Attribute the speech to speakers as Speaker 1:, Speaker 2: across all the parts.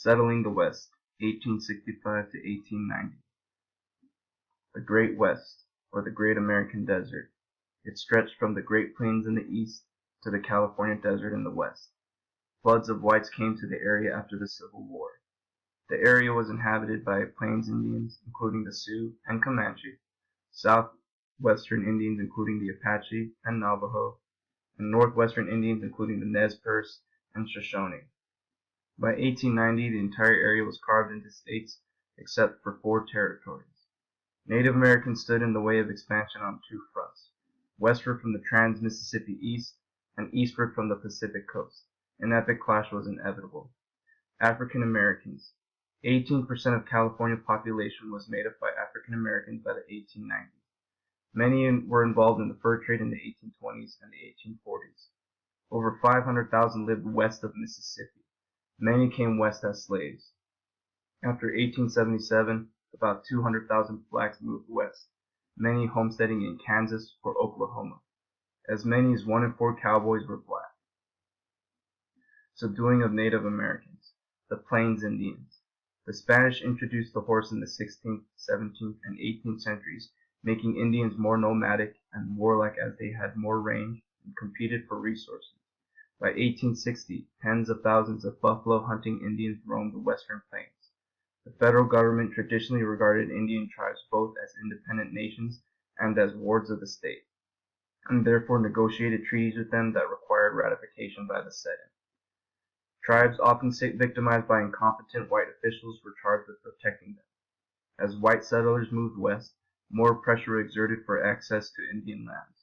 Speaker 1: Settling the West, 1865 to 1890. The Great West, or the Great American Desert. It stretched from the Great Plains in the east to the California Desert in the west. Floods of whites came to the area after the Civil War. The area was inhabited by Plains Indians, including the Sioux and Comanche, southwestern Indians, including the Apache and Navajo, and northwestern Indians, including the Nez Perce and Shoshone. By 1890, the entire area was carved into states except for 4 territories. Native Americans stood in the way of expansion on 2 fronts: westward from the Trans-Mississippi East and eastward from the Pacific Coast. An epic clash was inevitable. African Americans. 18% of California population was made up by African Americans by the 1890s. Many were involved in the fur trade in the 1820s and the 1840s. Over 500,000 lived west of Mississippi. Many came west as slaves. After 1877, about 200,000 blacks moved west, many homesteading in Kansas or Oklahoma. As many as 1 in 4 cowboys were black. Subduing of Native Americans. The Plains Indians. The Spanish introduced the horse in the 16th, 17th, and 18th centuries, making Indians more nomadic and warlike as they had more range and competed for resources. By 1860, tens of thousands of buffalo hunting Indians roamed the western plains. The federal government traditionally regarded Indian tribes both as independent nations and as wards of the state, and therefore negotiated treaties with them that required ratification by the Senate. Tribes, often victimized by incompetent white officials, were charged with protecting them. As white settlers moved west, more pressure was exerted for access to Indian lands.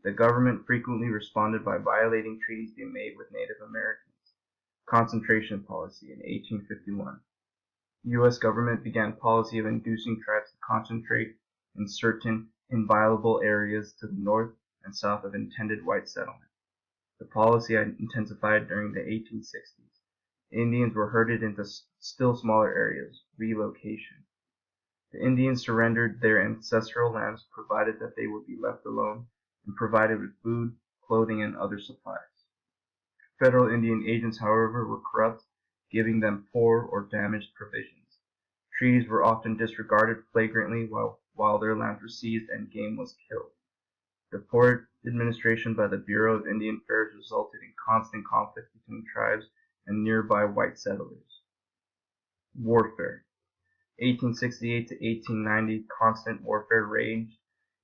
Speaker 1: The government frequently responded by violating treaties they made with Native Americans. Concentration policy in 1851. U.S. government began policy of inducing tribes to concentrate in certain inviolable areas to the north and south of intended white settlement. The policy intensified during the 1860s. Indians were herded into still smaller areas, relocation. The Indians surrendered their ancestral lands provided that they would be left alone and provided with food, clothing, and other supplies. Federal Indian agents, however, were corrupt, giving them poor or damaged provisions. Treaties were often disregarded flagrantly while their lands were seized and game was killed. The poor administration by the Bureau of Indian Affairs resulted in constant conflict between tribes and nearby white settlers. Warfare. 1868 to 1890, constant warfare raged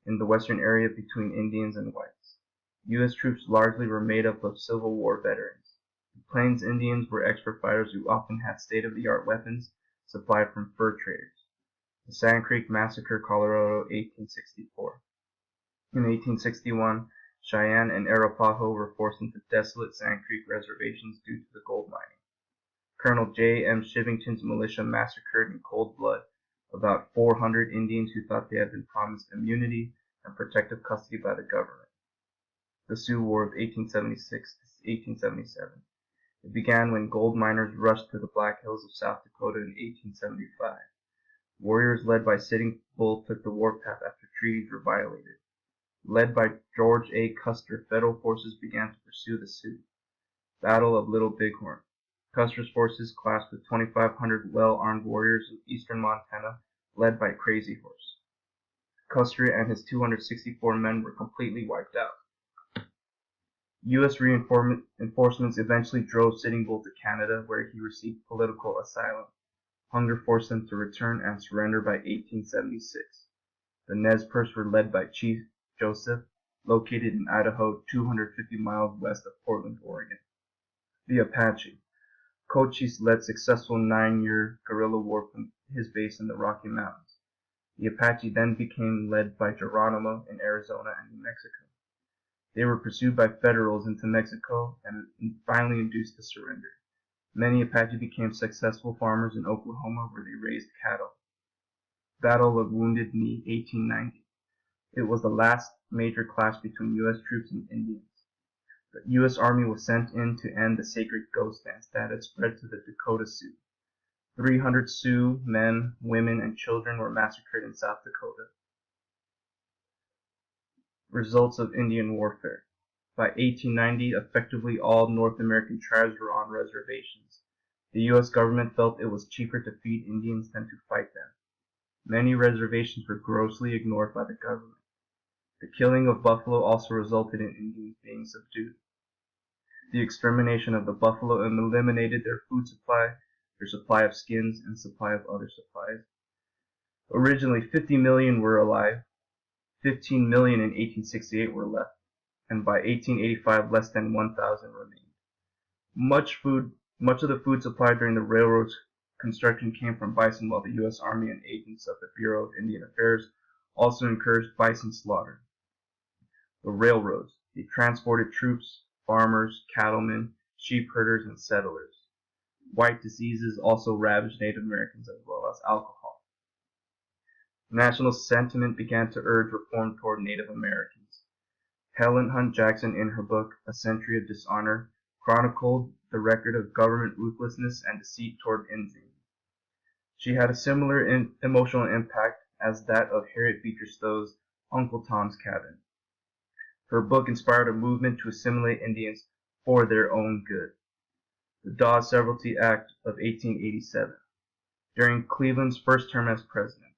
Speaker 1: in the western area between Indians and whites. U.S. troops largely were made up of Civil War veterans. The Plains Indians were expert fighters who often had state-of-the-art weapons supplied from fur traders. The Sand Creek Massacre, Colorado, 1864. In 1861, Cheyenne and Arapaho were forced into desolate Sand Creek reservations due to the gold mining. Colonel J. M. Chivington's militia massacred in cold blood about 400 Indians who thought they had been promised immunity and protective custody by the government. The Sioux War of 1876 to 1877. It began when gold miners rushed to the Black Hills of South Dakota in 1875. Warriors led by Sitting Bull took the warpath after treaties were violated. Led by George A. Custer, federal forces began to pursue the Sioux. Battle of Little Bighorn. Custer's forces clashed with 2,500 well-armed warriors in eastern Montana, led by Crazy Horse. Custer and his 264 men were completely wiped out. U.S. reinforcements eventually drove Sitting Bull to Canada, where he received political asylum. Hunger forced him to return and surrender by 1876. The Nez Perce were led by Chief Joseph, located in Idaho, 250 miles west of Portland, Oregon. The Apache. Cochise led successful 9-year guerrilla war from his base in the Rocky Mountains. The Apache then became led by Geronimo in Arizona and New Mexico. They were pursued by Federals into Mexico and finally induced to surrender. Many Apache became successful farmers in Oklahoma, where they raised cattle. Battle of Wounded Knee, 1890. It was the last major clash between U.S. troops and Indians. The U.S. Army was sent in to end the sacred ghost dance that had spread to the Dakota Sioux. 300 Sioux, men, women, and children were massacred in South Dakota. Results of Indian warfare. By 1890, effectively all North American tribes were on reservations. The U.S. government felt it was cheaper to feed Indians than to fight them. Many reservations were grossly ignored by the government. The killing of buffalo also resulted in Indians being subdued. The extermination of the buffalo eliminated their food supply, their supply of skins, and supply of other supplies. Originally 50 million were alive, 15 million in 1868 were left, and by 1885 less than 1,000 remained. Much of the food supply during the railroad's construction came from bison, while the U.S. Army and agents of the Bureau of Indian Affairs also encouraged bison slaughter. The railroads, they transported troops, farmers, cattlemen, sheep herders, and settlers. White diseases also ravaged Native Americans as well as alcohol. National sentiment began to urge reform toward Native Americans. Helen Hunt Jackson, in her book A Century of Dishonor, chronicled the record of government ruthlessness and deceit toward Indians. She had a similar emotional impact as that of Harriet Beecher Stowe's Uncle Tom's Cabin. Her book inspired a movement to assimilate Indians for their own good. The Dawes Severalty Act of 1887, during Cleveland's first term as president.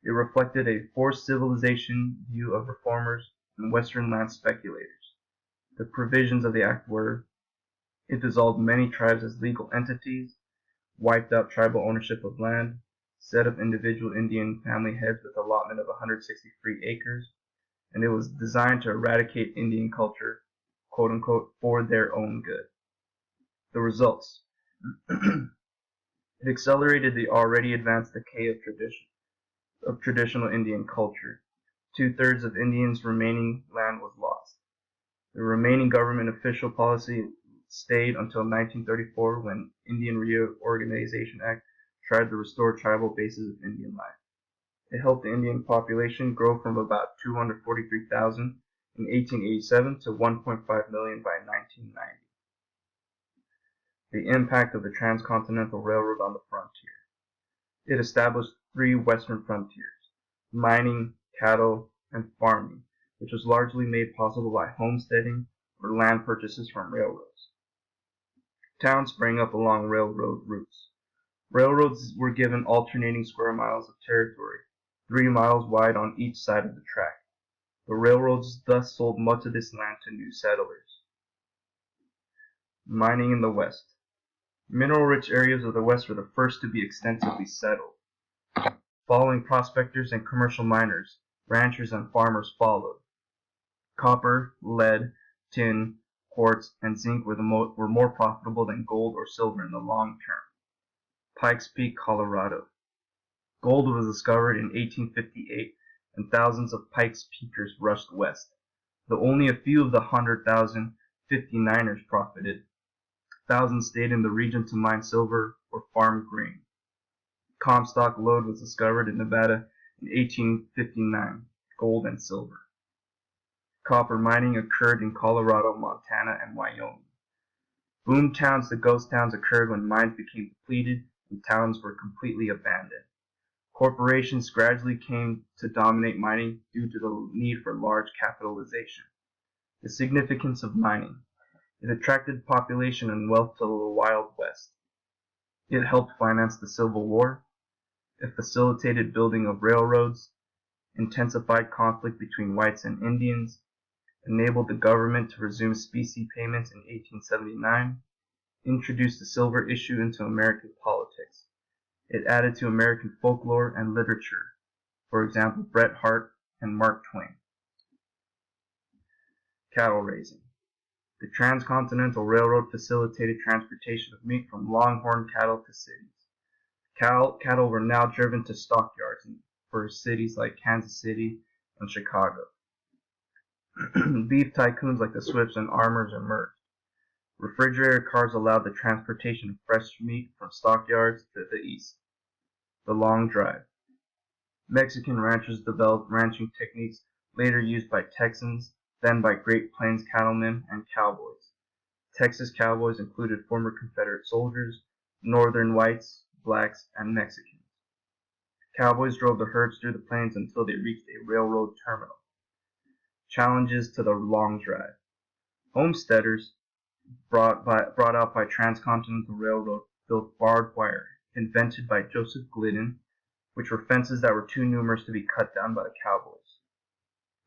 Speaker 1: It reflected a forced civilization view of reformers and Western land speculators. The provisions of the act were: it dissolved many tribes as legal entities, wiped out tribal ownership of land, set up individual Indian family heads with allotment of 160 free acres, and it was designed to eradicate Indian culture, quote unquote, for their own good. The results. It accelerated the already advanced decay of traditional Indian culture. 2/3 of Indians' remaining land was lost. The remaining government official policy stayed until 1934, when Indian Reorganization Act tried to restore tribal bases of Indian life. It helped the Indian population grow from about 243,000 in 1887 to 1.5 million by 1990. The impact of the Transcontinental Railroad on the frontier. It established 3 western frontiers: mining, cattle, and farming, which was largely made possible by homesteading or land purchases from railroads. Towns sprang up along railroad routes. Railroads were given alternating square miles of territory, 3 miles wide on each side of the track. The railroads thus sold much of this land to new settlers. Mining in the West. Mineral-rich areas of the West were the first to be extensively settled. Following prospectors and commercial miners, ranchers and farmers followed. Copper, lead, tin, quartz, and zinc were more profitable than gold or silver in the long term. Pikes Peak, Colorado. Gold was discovered in 1858, and thousands of Pikes Peakers rushed west. Though only a few of the 100,000 59ers profited, thousands stayed in the region to mine silver or farm grain. Comstock lode was discovered in Nevada in 1859, gold and silver. Copper mining occurred in Colorado, Montana, and Wyoming. Boom towns to ghost towns occurred when mines became depleted and towns were completely abandoned. Corporations gradually came to dominate mining due to the need for large capitalization. The significance of mining. It attracted population and wealth to the Wild West. It helped finance the Civil War. It facilitated building of railroads, intensified conflict between whites and Indians, enabled the government to resume specie payments in 1879, introduced the silver issue into American politics. It added to American folklore and literature, for example, Bret Harte and Mark Twain. Cattle raising. The Transcontinental Railroad facilitated transportation of meat from longhorn cattle to cities. Cattle were now driven to stockyards for cities like Kansas City and Chicago. Beef tycoons like the Swifts and Armours emerged. Refrigerator cars allowed the transportation of fresh meat from stockyards to the east. The long drive. Mexican ranchers developed ranching techniques later used by Texans, then by Great Plains cattlemen and cowboys. Texas cowboys included former Confederate soldiers, northern whites, blacks, and Mexicans. Cowboys drove the herds through the plains until they reached a railroad terminal. Challenges to the long drive. Homesteaders, brought out by Transcontinental Railroad, built barbed wire, invented by Joseph Glidden, which were fences that were too numerous to be cut down by the cowboys.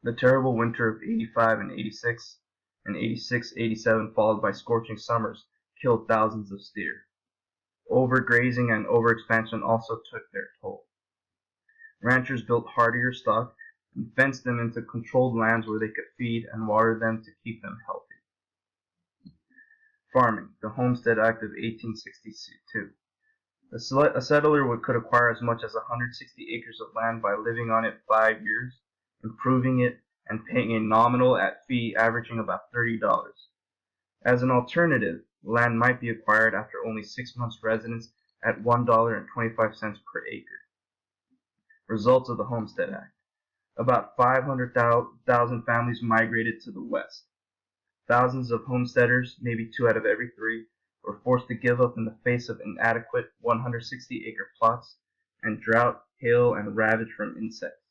Speaker 1: The terrible winter of 85 and 86 and 86-87, followed by scorching summers, killed thousands of steer. Overgrazing and overexpansion also took their toll. Ranchers built hardier stock and fenced them into controlled lands where they could feed and water them to keep them healthy. Farming, the Homestead Act of 1862. A settler could acquire as much as 160 acres of land by living on it 5 years, improving it, and paying a nominal fee averaging about $30. As an alternative, land might be acquired after only 6 months' residence at $1.25 per acre. Results of the Homestead Act. About 500,000 families migrated to the West. Thousands of homesteaders, maybe 2 out of every 3, were forced to give up in the face of inadequate 160-acre plots and drought, hail, and ravage from insects.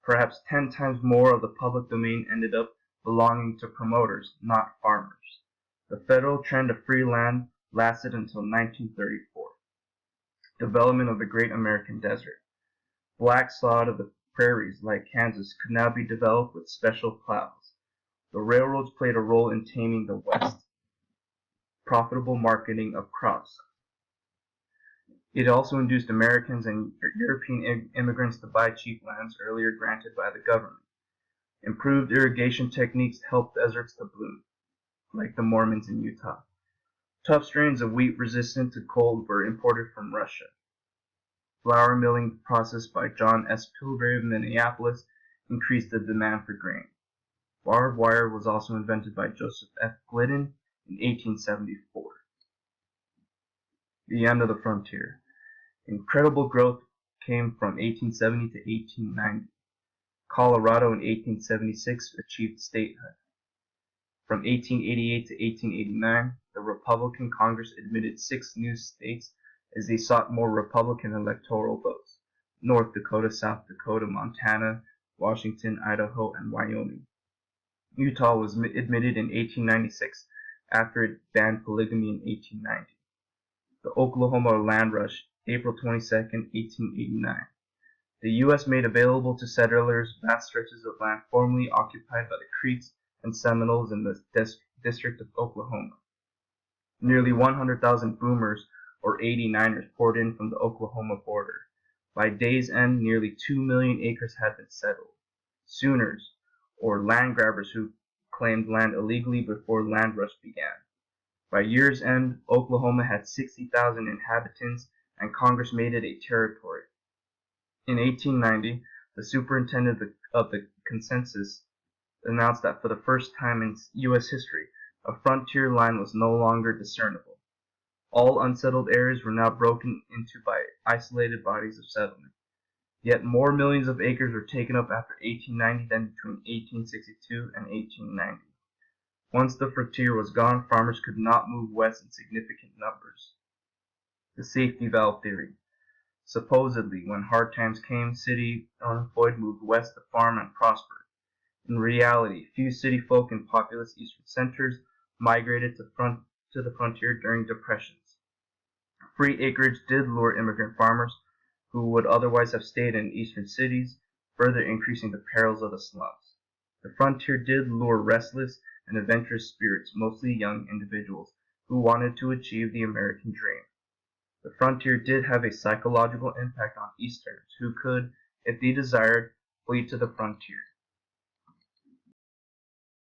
Speaker 1: Perhaps 10 times more of the public domain ended up belonging to promoters, not farmers. The federal trend of free land lasted until 1934. Development of the Great American Desert. Black sod of the prairies, like Kansas, could now be developed with special plows. The railroads played a role in taming the West. Profitable marketing of crops. It also induced Americans and European immigrants to buy cheap lands earlier granted by the government. Improved irrigation techniques helped deserts to bloom, like the Mormons in Utah. Tough strains of wheat resistant to cold were imported from Russia. Flour milling process by John S. Pilbury of Minneapolis increased the demand for grain. Barbed wire was also invented by Joseph F. Glidden in 1874. The end of the frontier. Incredible growth came from 1870 to 1890. Colorado in 1876 achieved statehood. From 1888 to 1889, the Republican Congress admitted 6 new states as they sought more Republican electoral votes: North Dakota, South Dakota, Montana, Washington, Idaho, and Wyoming. Utah was admitted in 1896 after it banned polygamy in 1890. The Oklahoma Land Rush, April 22, 1889. The U.S. made available to settlers vast stretches of land formerly occupied by the Creeks and Seminoles in the District of Oklahoma. Nearly 100,000 boomers or 89ers poured in from the Oklahoma border. By day's end, nearly 2 million acres had been settled. Sooners, or land grabbers who claimed land illegally before land rush began. By year's end, Oklahoma had 60,000 inhabitants, and Congress made it a territory. In 1890, the superintendent of the census announced that for the first time in U.S. history, a frontier line was no longer discernible. All unsettled areas were now broken into by isolated bodies of settlement. Yet more millions of acres were taken up after 1890 than between 1862 and 1890. Once the frontier was gone, farmers could not move west in significant numbers. The safety valve theory. Supposedly, when hard times came, city unemployed moved west to farm and prosper. In reality, few city folk in populous eastern centers migrated to the frontier during depressions. Free acreage did lure immigrant farmers who would otherwise have stayed in eastern cities, further increasing the perils of the slums. The frontier did lure restless and adventurous spirits, mostly young individuals, who wanted to achieve the American dream. The frontier did have a psychological impact on Easterners who could, if they desired, flee to the frontier.